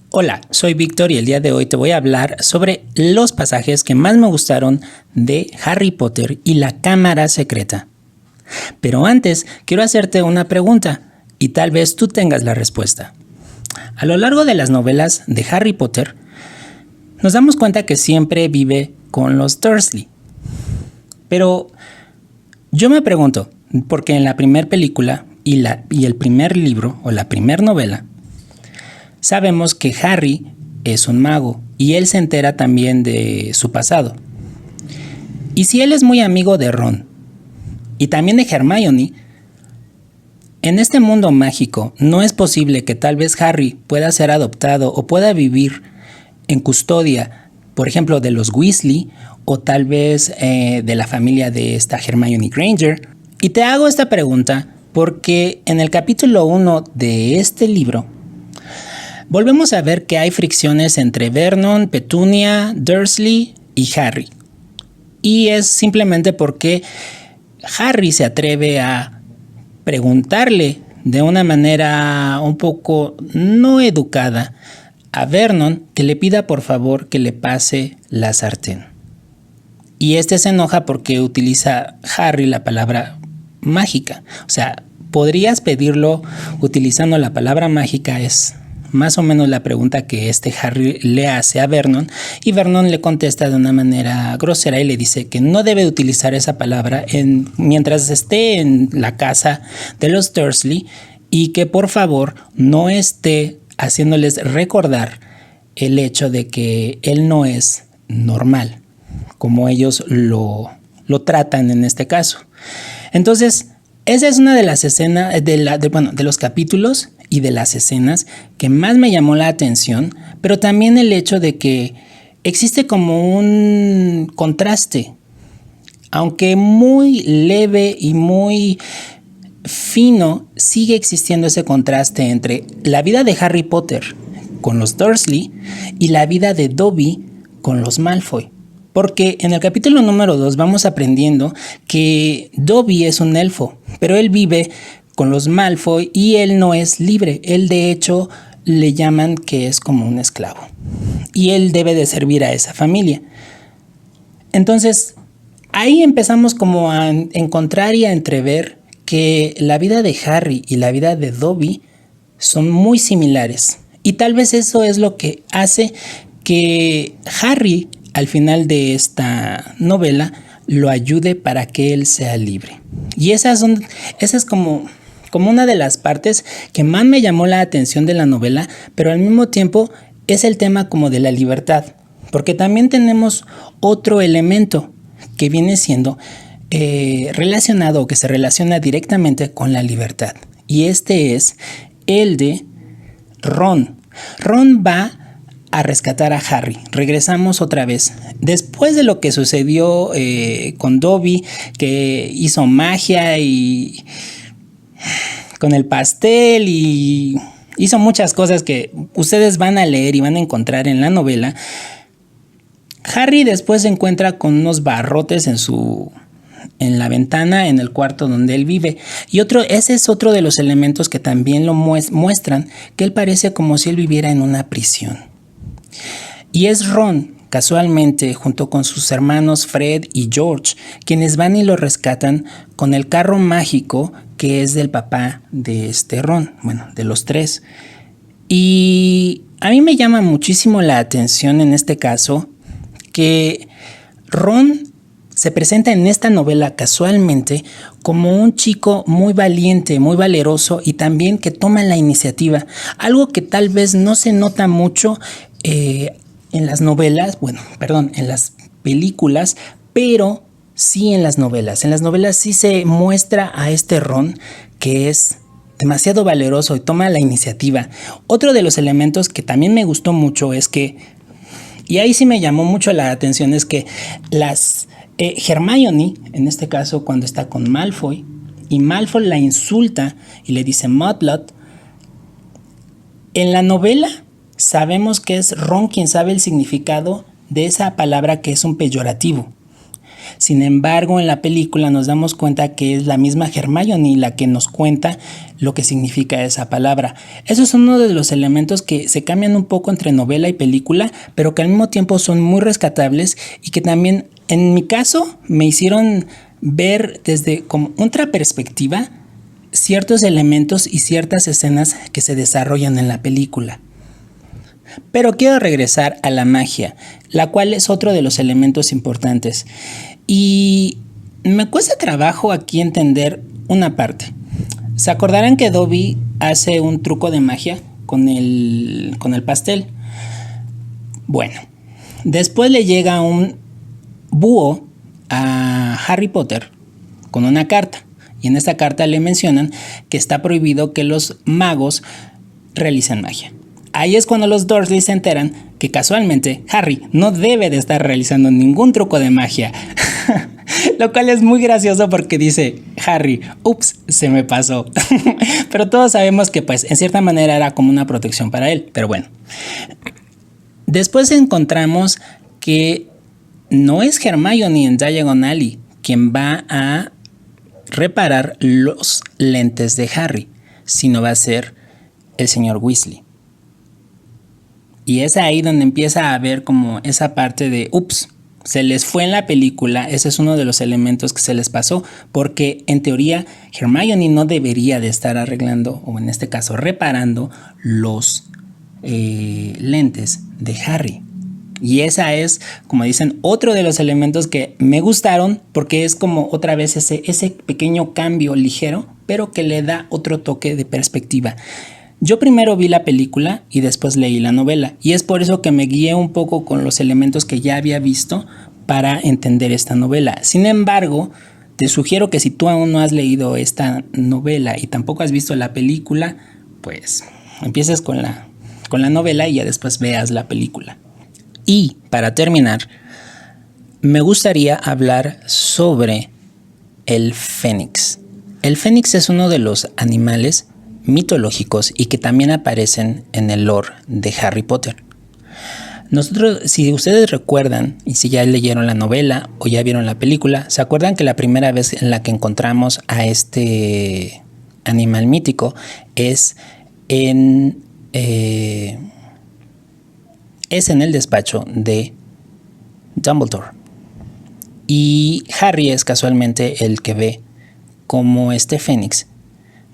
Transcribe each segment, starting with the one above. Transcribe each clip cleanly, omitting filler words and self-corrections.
Hola, soy Víctor y el día de hoy te voy a hablar sobre los pasajes que más me gustaron de Harry Potter y la Cámara Secreta. Pero antes, quiero hacerte una pregunta y tal vez tú tengas la respuesta. A lo largo de las novelas de Harry Potter, nos damos cuenta que siempre vive con los Dursley. Pero yo me pregunto, porque en la primera película y el primer libro o la primera novela, sabemos que Harry es un mago y él se entera también de su pasado. Y si él es muy amigo de Ron y también de Hermione, en este mundo mágico no es posible que tal vez Harry pueda ser adoptado o pueda vivir en custodia, por ejemplo, de los Weasley o tal vez de la familia de esta Hermione Granger. Y te hago esta pregunta porque en el capítulo 1 de este libro volvemos a ver que hay fricciones entre Vernon, Petunia, Dursley y Harry. Y es simplemente porque Harry se atreve a preguntarle de una manera un poco no educada a Vernon que le pida por favor que le pase la sartén. Y este se enoja porque utiliza Harry la palabra mágica. O sea, podrías pedirlo utilizando la palabra mágica, es más o menos la pregunta que Harry le hace a Vernon, y Vernon le contesta de una manera grosera y le dice que no debe utilizar esa palabra mientras esté en la casa de los Dursley y que por favor no esté haciéndoles recordar el hecho de que él no es normal, como ellos lo tratan en este caso. Entonces, esa es una de las escenas de los capítulos y de las escenas que más me llamó la atención, pero también el hecho de que existe como un contraste, aunque muy leve y muy fino, sigue existiendo ese contraste entre la vida de Harry Potter con los Dursley y la vida de Dobby con los Malfoy. Porque en el capítulo número 2 vamos aprendiendo que Dobby es un elfo, pero él vive con los Malfoy y él no es libre. Él de hecho le llaman que es como un esclavo y él debe de servir a esa familia. Entonces ahí empezamos como a encontrar y a entrever que la vida de Harry y la vida de Dobby son muy similares. Y tal vez eso es lo que hace que Harry al final de esta novela lo ayude para que él sea libre. Y esa es como una de las partes que más me llamó la atención de la novela, pero al mismo tiempo es el tema como de la libertad, porque también tenemos otro elemento que viene siendo relacionado o que se relaciona directamente con la libertad, y este es el de Ron. Ron va a rescatar a Harry. Regresamos otra vez. Después de lo que sucedió con Dobby, que hizo magia y con el pastel y hizo muchas cosas que ustedes van a leer y van a encontrar en la novela. Harry después se encuentra con unos barrotes en la ventana, en el cuarto donde él vive. Y ese es otro de los elementos que también lo muestran, que él parece como si él viviera en una prisión. Y es Ron, casualmente, junto con sus hermanos Fred y George, quienes van y lo rescatan con el carro mágico que es del papá de Ron, bueno, de los tres. Y a mí me llama muchísimo la atención en este caso que Ron se presenta en esta novela casualmente como un chico muy valiente, muy valeroso y también que toma la iniciativa, algo que tal vez no se nota mucho en las novelas, en las películas, pero sí en las novelas. En las novelas sí se muestra a Ron que es demasiado valeroso y toma la iniciativa. Otro de los elementos que también me gustó mucho es que, y ahí sí me llamó mucho la atención, es que Hermione, en este caso cuando está con Malfoy, y Malfoy la insulta y le dice Mudblood, en la novela sabemos que es Ron quien sabe el significado de esa palabra que es un peyorativo. Sin embargo, en la película nos damos cuenta que es la misma Hermione la que nos cuenta lo que significa esa palabra. Eso es uno de los elementos que se cambian un poco entre novela y película, pero que al mismo tiempo son muy rescatables y que también, en mi caso, me hicieron ver desde como otra perspectiva ciertos elementos y ciertas escenas que se desarrollan en la película. Pero quiero regresar a la magia, la cual es otro de los elementos importantes. Y me cuesta trabajo aquí entender una parte. ¿Se acordarán que Dobby hace un truco de magia con el pastel? Bueno, después le llega un búho a Harry Potter con una carta. Y en esta carta le mencionan que está prohibido que los magos realicen magia. Ahí es cuando los Dursley se enteran que casualmente Harry no debe de estar realizando ningún truco de magia. Lo cual es muy gracioso porque dice Harry, ups, se me pasó. Pero todos sabemos que pues en cierta manera era como una protección para él. Pero bueno. Después encontramos que no es Hermione en Diagon Alley quien va a reparar los lentes de Harry, sino va a ser el señor Weasley. Y es ahí donde empieza a ver como esa parte de ups, se les fue en la película. Ese es uno de los elementos que se les pasó, porque en teoría Hermione no debería de estar arreglando, o en este caso reparando, los lentes de Harry. Y esa es, como dicen, otro de los elementos que me gustaron, porque es como otra vez ese pequeño cambio ligero, pero que le da otro toque de perspectiva. Yo primero vi la película y después leí la novela, y es por eso que me guié un poco con los elementos que ya había visto para entender esta novela. Sin embargo, te sugiero que si tú aún no has leído esta novela y tampoco has visto la película, pues empieces con la novela y ya después veas la película. Y para terminar, me gustaría hablar sobre el fénix. El fénix es uno de los animales mitológicos y que también aparecen en el lore de Harry Potter. Nosotros, si ustedes recuerdan, y si ya leyeron la novela o ya vieron la película, ¿se acuerdan que la primera vez en la que encontramos a este animal mítico es en el despacho de Dumbledore? Y Harry es casualmente el que ve cómo este fénix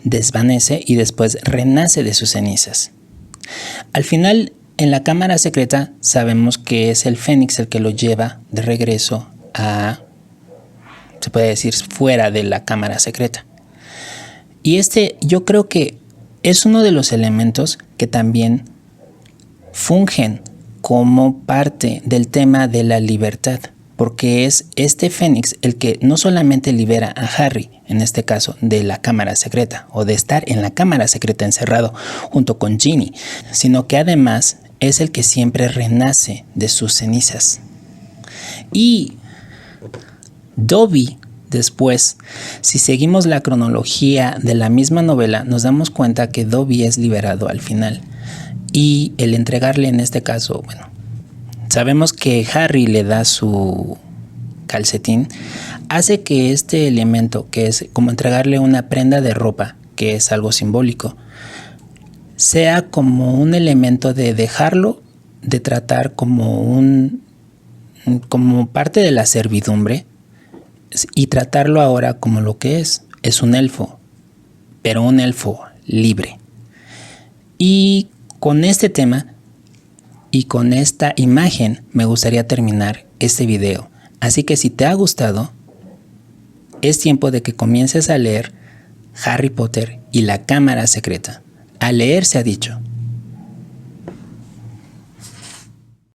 desvanece y después renace de sus cenizas. Al final, en la cámara secreta, sabemos que es el fénix el que lo lleva de regreso a, se puede decir, fuera de la cámara secreta. Y yo creo que es uno de los elementos que también fungen como parte del tema de la libertad, porque es este fénix el que no solamente libera a Harry, en este caso de la cámara secreta, o de estar en la cámara secreta encerrado junto con Ginny, sino que además es el que siempre renace de sus cenizas. Y Dobby, después, si seguimos la cronología de la misma novela, nos damos cuenta que Dobby es liberado al final. Y el entregarle, en este caso, bueno, sabemos que Harry le da su calcetín, hace que este elemento, que es como entregarle una prenda de ropa, que es algo simbólico, sea como un elemento de dejarlo, de tratar como parte de la servidumbre, y tratarlo ahora como lo que es un elfo, pero un elfo libre. Y con este tema y con esta imagen me gustaría terminar este video. Así que si te ha gustado, es tiempo de que comiences a leer Harry Potter y la Cámara Secreta. A leer se ha dicho.